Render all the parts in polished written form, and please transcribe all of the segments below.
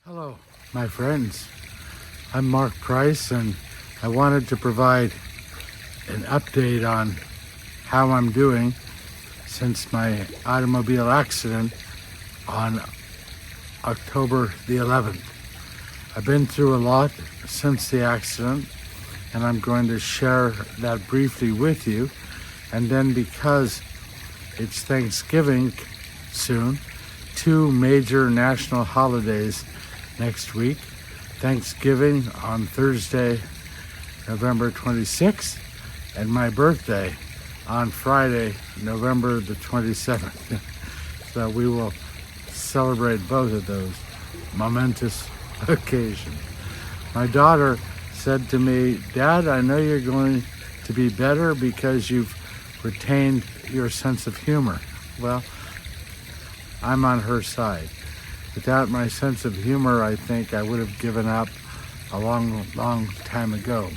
Hello, my friends. I'm Mark Price, and I wanted to provide an update on how I'm doing since my automobile accident on October the 11th. I've been through a lot since the accident, and I'm going to share that briefly with you. And then, because it's Thanksgiving soon, two major national holidays next week. Thanksgiving on Thursday, November 26th, and my birthday on Friday, November the 27th. So we will celebrate both of those momentous occasions. My daughter said to me, "Dad, I know you're going to be better because you've retained your sense of humor." Well, I'm on her side. Without my sense of humor, I think I would have given up a long time ago.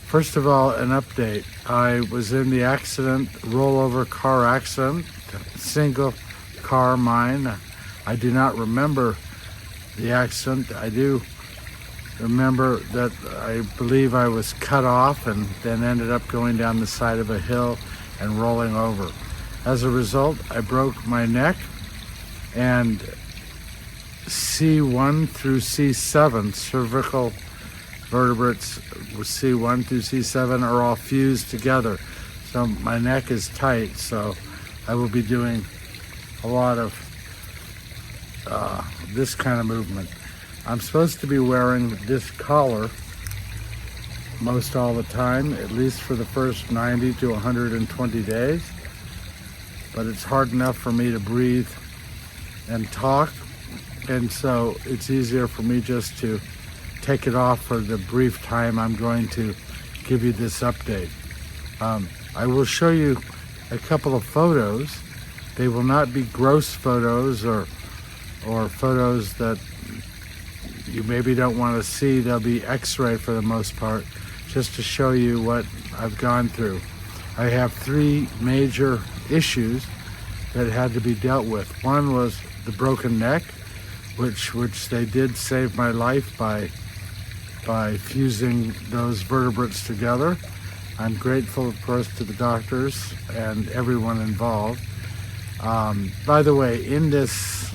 First of all, an update. I was in the accident, rollover car accident, single car mine. I do not remember the accident. I do remember that I believe I was cut off and then ended up going down the side of a hill and rolling over. As a result, I broke my neck, and C1 through C7, cervical vertebrates C1 through C7 are all fused together. So my neck is tight, so I will be doing a lot of this kind of movement. I'm supposed to be wearing this collar most all the time, at least for the first 90 to 120 days. But it's hard enough for me to breathe and talk, and so it's easier for me just to take it off for the brief time I'm going to give you this update. I will show you a couple of photos. They will not be gross photos or photos that you maybe don't want to see. They'll be x-ray for the most part, just to show you what I've gone through. I have three major issues that had to be dealt with. One was the broken neck, which they did save my life by fusing those vertebrates together. I'm grateful, of course, to the doctors and everyone involved. By the way, in this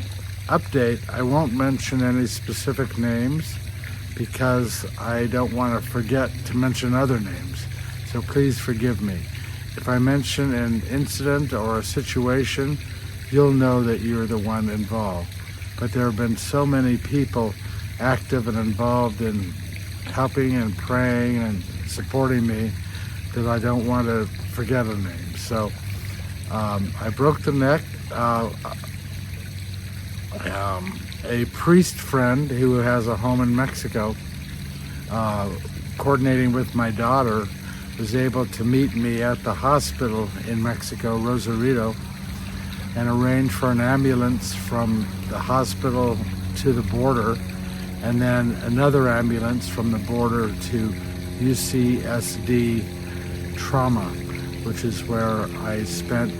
update, I won't mention any specific names because I don't want to forget to mention other names. So please forgive me. If I mention an incident or a situation, you'll know that you're the one involved. But there have been so many people active and involved in helping and praying and supporting me that I don't want to forget a name. So I broke the neck. A priest friend who has a home in Mexico, coordinating with my daughter, was able to meet me at the hospital in Mexico, Rosarito, and arrange for an ambulance from the hospital to the border, and then another ambulance from the border to UCSD trauma, which is where I spent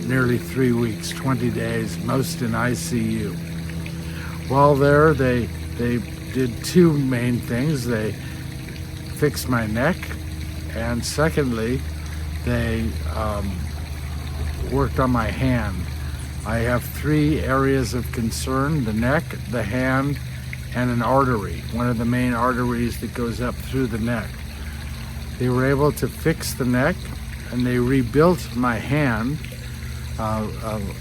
nearly 3 weeks, 20 days, most in ICU. While there, they did two main things. They fixed my neck, and secondly, they worked on my hand. I have three areas of concern: the neck, the hand, and an artery, one of the main arteries that goes up through the neck. They were able to fix the neck, and they rebuilt my hand.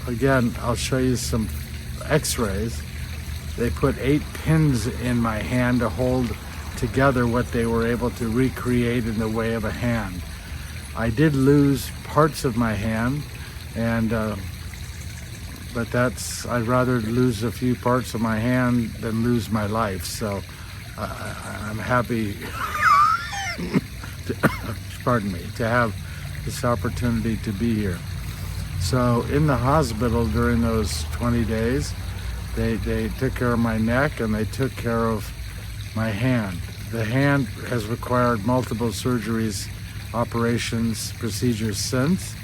Again, I'll show you some x-rays. They put 8 pins in my hand to hold together what they were able to recreate in the way of a hand. I did lose parts of my hand, and but I'd rather lose a few parts of my hand than lose my life. So I'm happy to have this opportunity to be here. So in the hospital during those 20 days, they took care of my neck and they took care of my hand. The hand has required multiple surgeries, operations, procedures since.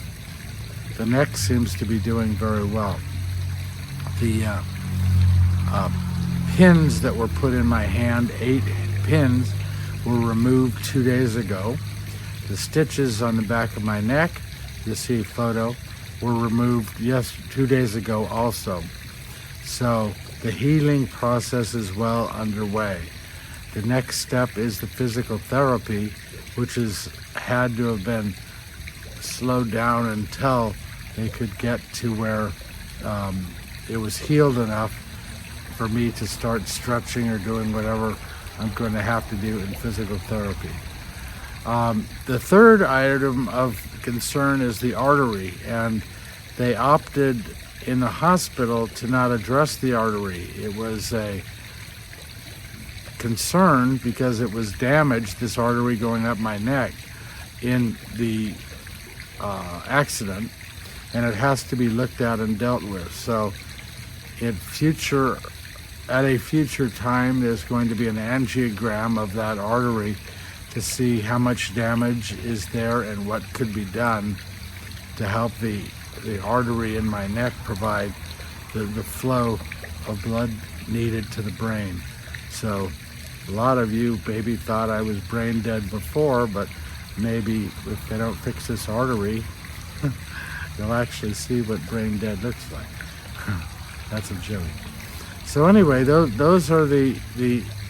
The neck seems to be doing very well. The pins that were put in my hand, 8 pins, were removed 2 days ago. The stitches on the back of my neck, you'll see a photo, were removed 2 days ago also. So the healing process is well underway. The next step is the physical therapy, which has had to have been slowed down until they could get to where it was healed enough for me to start stretching or doing whatever I'm going to have to do in physical therapy. The third item of concern is the artery, and they opted in the hospital to not address the artery. It was a concern because it was damaged, this artery going up my neck, in the accident, and it has to be looked at and dealt with. So at a future time, there's going to be an angiogram of that artery to see how much damage is there and what could be done to help the artery in my neck provide the flow of blood needed to the brain. So a lot of you maybe thought I was brain dead before, but maybe if they don't fix this artery, you'll actually see what brain dead looks like. That's a joke. So anyway, those are the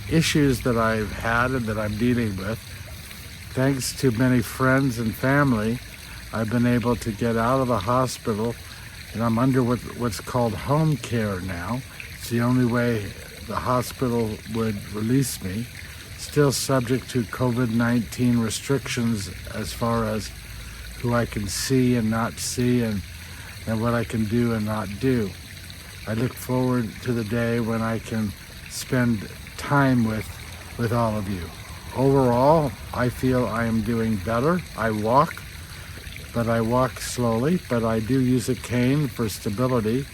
issues that I've had and that I'm dealing with. Thanks to many friends and family, I've been able to get out of the hospital, and I'm under what's called home care now. It's the only way the hospital would release me, still subject to COVID-19 restrictions as far as who I can see and not see, and what I can do and not do. I look forward to the day when I can spend time with all of you. Overall, I feel I am doing better. I walk, but I walk slowly, but I do use a cane for stability,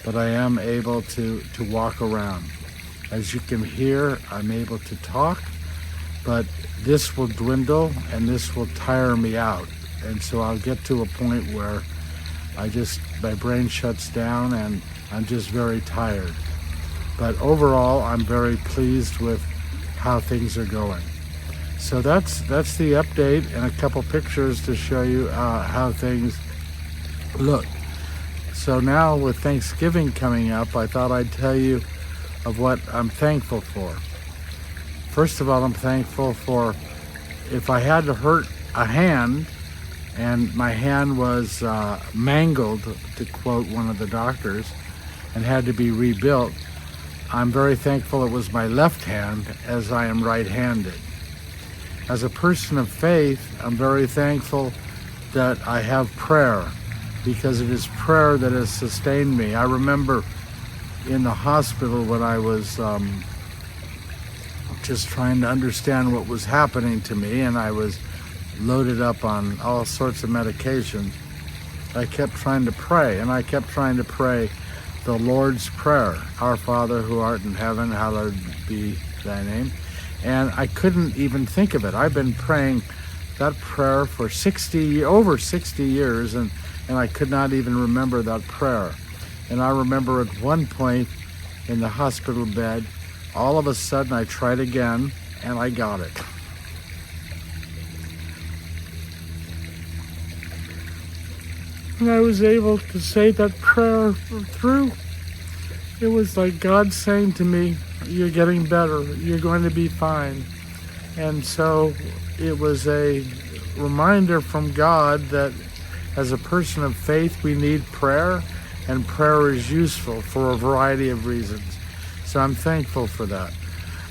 but I am able to walk around. As you can hear, I'm able to talk, but this will dwindle and this will tire me out. And so I'll get to a point where my brain shuts down and I'm just very tired. But overall, I'm very pleased with how things are going. So that's the update, and a couple pictures to show you how things look. So now with Thanksgiving coming up, I thought I'd tell you of what I'm thankful for. First of all, I'm thankful for, if I had to hurt a hand and my hand was mangled, to quote one of the doctors, and had to be rebuilt, I'm very thankful it was my left hand, as I am right-handed. As a person of faith, I'm very thankful that I have prayer, because it is prayer that has sustained me. I remember in the hospital when I was just trying to understand what was happening to me, and I was loaded up on all sorts of medications. I kept trying to pray, and I kept trying to pray the Lord's Prayer. Our Father who art in heaven, hallowed be thy name. And I couldn't even think of it. I've been praying that prayer for over 60 years, and I could not even remember that prayer. And I remember at one point in the hospital bed, all of a sudden I tried again, and I got it. And I was able to say that prayer through. It was like God saying to me, you're getting better, you're going to be fine. And so it was a reminder from God that as a person of faith, we need prayer, and prayer is useful for a variety of reasons. So I'm thankful for that.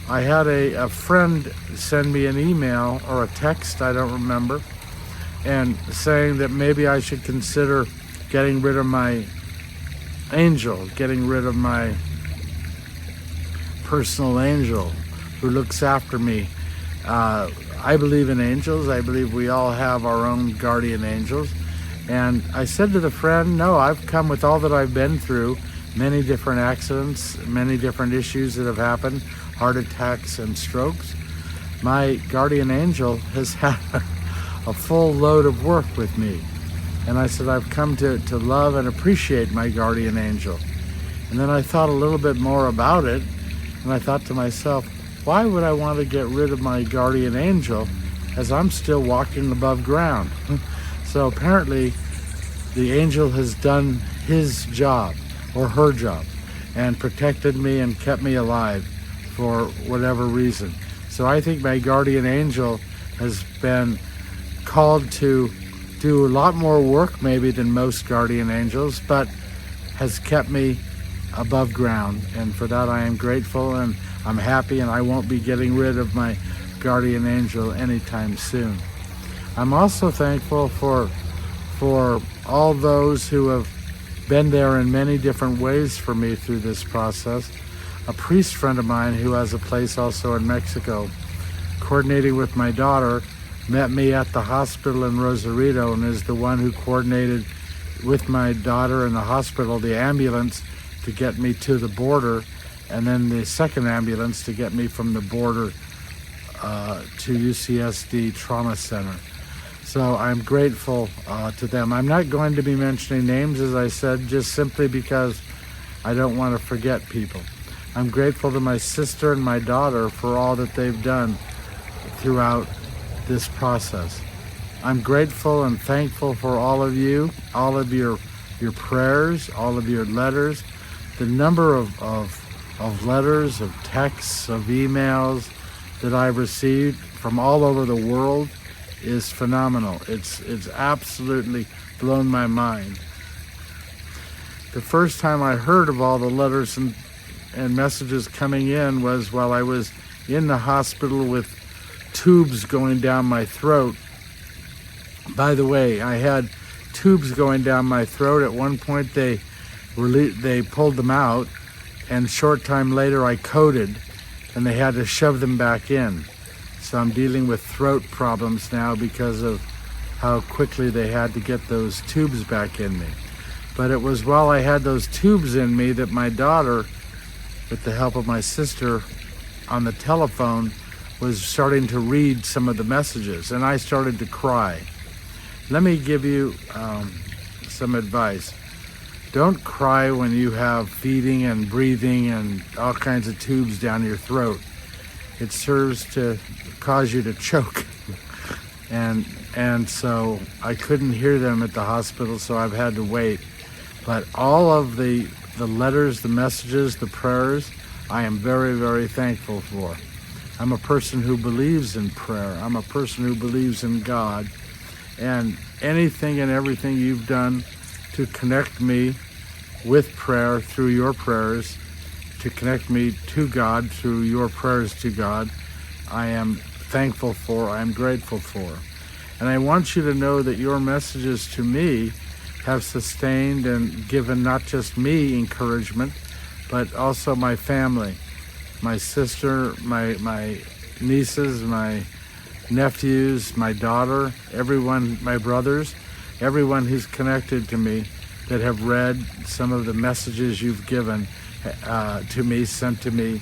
I had a friend send me an email or a text, I don't remember, and saying that maybe I should consider getting rid of my angel, getting rid of my personal angel who looks after me. I believe in angels. I believe we all have our own guardian angels. And I said to the friend, no, I've come with all that I've been through, many different accidents, many different issues that have happened, heart attacks and strokes. My guardian angel has had a full load of work with me. And I said, I've come to love and appreciate my guardian angel. And then I thought a little bit more about it, And I thought to myself, why would I want to get rid of my guardian angel as I'm still walking above ground? So apparently the angel has done his job or her job and protected me and kept me alive for whatever reason. So I think my guardian angel has been called to do a lot more work maybe than most guardian angels, but has kept me above ground. And for that I am grateful, and I'm happy, and I won't be getting rid of my guardian angel anytime soon. I'm also thankful for all those who have been there in many different ways for me through this process. A priest friend of mine who has a place also in Mexico, coordinating with my daughter, met me at the hospital in Rosarito and is the one who coordinated with my daughter in the hospital the ambulance to get me to the border, and then the second ambulance to get me from the border to UCSD Trauma Center. So I'm grateful to them. I'm not going to be mentioning names, as I said, just simply because I don't want to forget people. I'm grateful to my sister and my daughter for all that they've done throughout this process. I'm grateful and thankful for all of you, all of your prayers, all of your letters. The number of letters, of texts, of emails that I've received from all over the world is phenomenal. It's absolutely blown my mind. The first time I heard of all the letters and messages coming in was while I was in the hospital with tubes going down my throat. By the way, I had tubes going down my throat. At one point they pulled them out, and short time later I coded and they had to shove them back in. So I'm dealing with throat problems now because of how quickly they had to get those tubes back in me. But it was while I had those tubes in me that my daughter, with the help of my sister on the telephone, was starting to read some of the messages, and I started to cry. Let me give you some advice. Don't cry when you have feeding and breathing and all kinds of tubes down your throat. It serves to cause you to choke. And so I couldn't hear them at the hospital, so I've had to wait. But all of the letters, the messages, the prayers, I am very, very thankful for. I'm a person who believes in prayer. I'm a person who believes in God. And anything and everything you've done to connect me with prayer through your prayers, to connect me to God through your prayers to God, I am thankful for, I am grateful for. And I want you to know that your messages to me have sustained and given not just me encouragement, but also my family, my sister, my nieces, my nephews, my daughter, everyone, my brothers, everyone who's connected to me that have read some of the messages you've given to me, sent to me,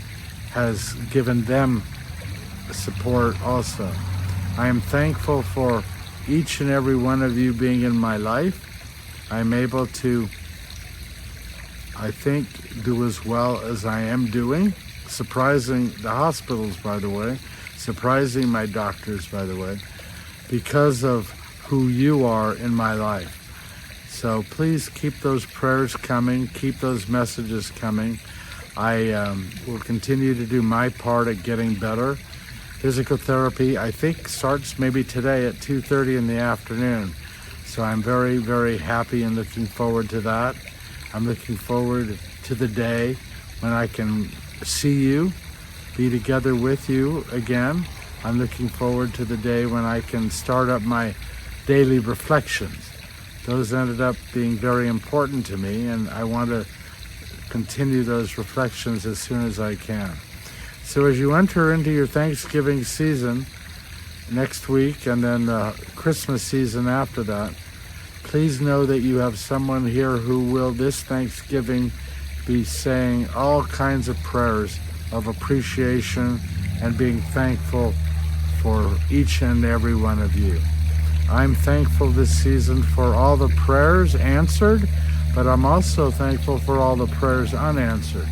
has given them support also. I am thankful for each and every one of you being in my life. I'm able to, I think, do as well as I am doing, surprising the hospitals, by the way, surprising my doctors, by the way, because of who you are in my life. So please keep those prayers coming, keep those messages coming. I will continue to do my part at getting better. Physical therapy, I think, starts maybe today at 2:30 in the afternoon. So I'm very, very happy and looking forward to that. I'm looking forward to the day when I can see you, be together with you again. I'm looking forward to the day when I can start up my daily reflections. Those ended up being very important to me, and I want to continue those reflections as soon as I can. So as you enter into your Thanksgiving season next week and then Christmas season after that, please know that you have someone here who will this Thanksgiving be saying all kinds of prayers of appreciation and being thankful for each and every one of you. I'm thankful this season for all the prayers answered, but I'm also thankful for all the prayers unanswered,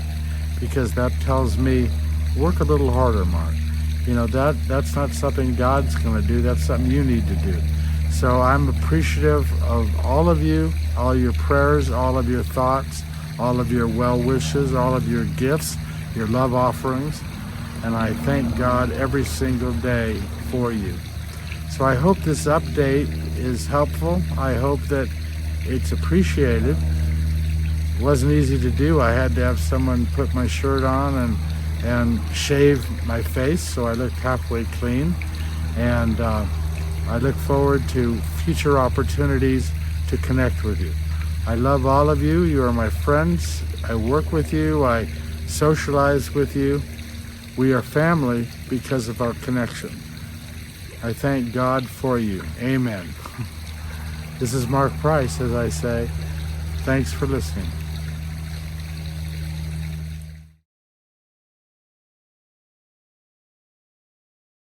because that tells me, work a little harder, Mark. You know, that's not something God's going to do. That's something you need to do. So I'm appreciative of all of you, all your prayers, all of your thoughts, all of your well wishes, all of your gifts, your love offerings. And I thank God every single day for you. So I hope this update is helpful. I hope that it's appreciated. It wasn't easy to do. I had to have someone put my shirt on and shave my face so I looked halfway clean. And I look forward to future opportunities to connect with you. I love all of you. You are my friends. I work with you. I socialize with you. We are family because of our connection. I thank God for you. Amen. This is Mark Price, as I say. Thanks for listening.